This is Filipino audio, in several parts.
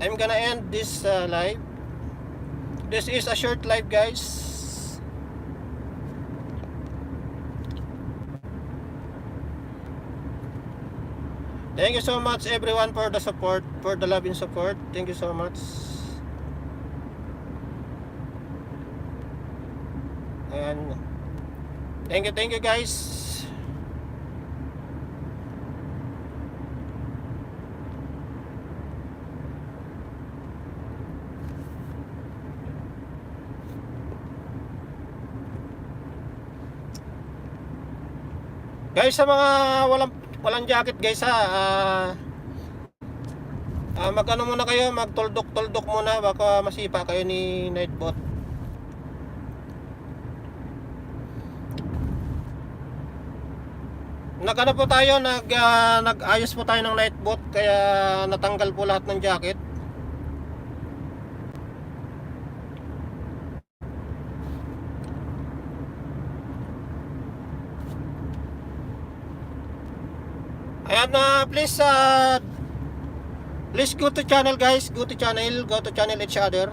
I'm gonna end this live. This is a short live, guys. Thank you so much everyone for the support, for the love and support. Thank you so much. And thank you guys. Guys, sa mga walang jacket guys ha, mag-ano muna kayo, magtuldok-tuldok muna, baka masipa kayo ni Nightbot. Nag-ano po tayo, nag-ayos po tayo ng Nightbot, kaya natanggal po lahat ng jacket. Ayan na, please go to channel guys, go to channel each other.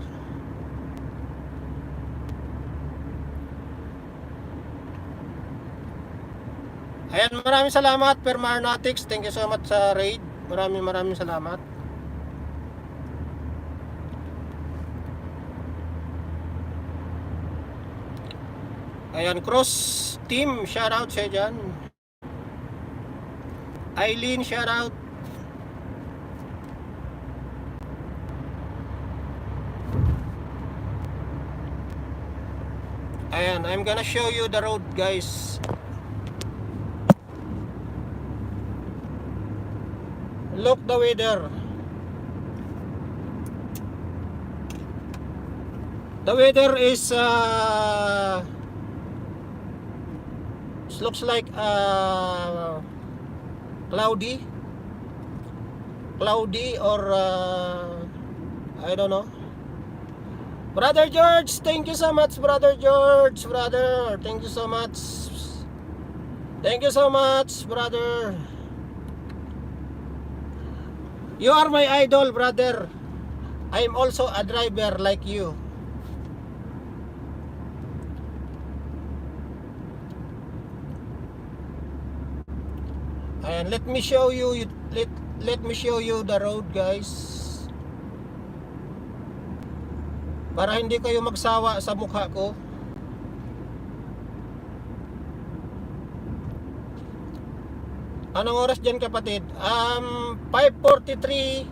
Ayan, maraming salamat Permarnatics, thank you so much sa raid. Maraming salamat. Ayan, Cross Team, shout out sa dyan. Eileen, shout out. Ayan, I'm gonna show you the road guys. Look the weather. The weather is looks like cloudy or I don't know. Brother George, thank you so much, Brother George. Brother, thank you so much. Thank you so much, brother. You are my idol, brother. I am also a driver like you. And let me show you the road guys, para hindi kayo magsawa sa mukha ko. Anong oras dyan kapatid? 5:43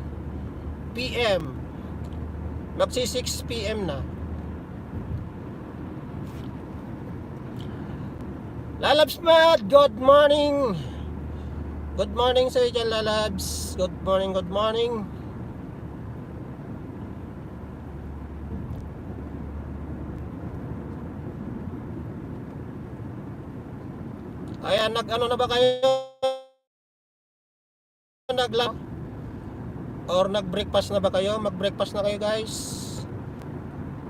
PM. Magsi 6 PM na. Lalabs Mad, good morning. Good morning sa inyo dyan, Lalabs. Good morning. Ayan, nag-ano na ba kayo? Or nag-breakfast na ba kayo? Mag-breakfast na kayo guys.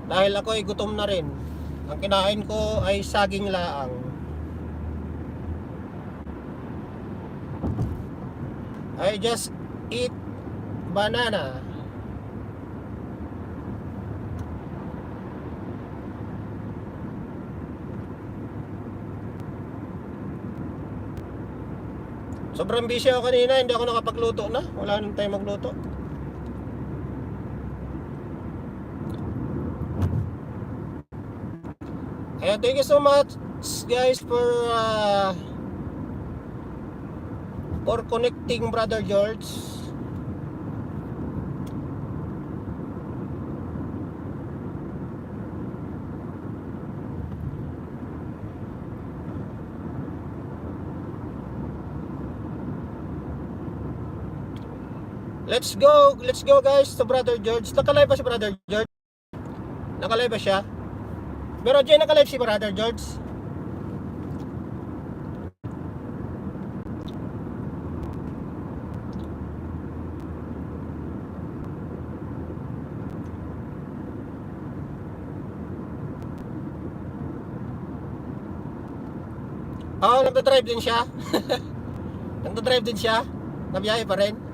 Dahil ako ay gutom na rin. Ang kinain ko ay saging laang. I just eat banana. Sobrang busy ako kanina, hindi ako nakapagluto na. Wala nang time magluto. Ayan, thank you so much guys for connecting, Brother George. Let's go guys to Brother George. Nakalive ba si Brother George? Nakalive ba siya? Pero Jay, nakalive si Brother George? Oo, nagdadrive din siya. Nagdadrive din siya. Nabiyahe pa rin.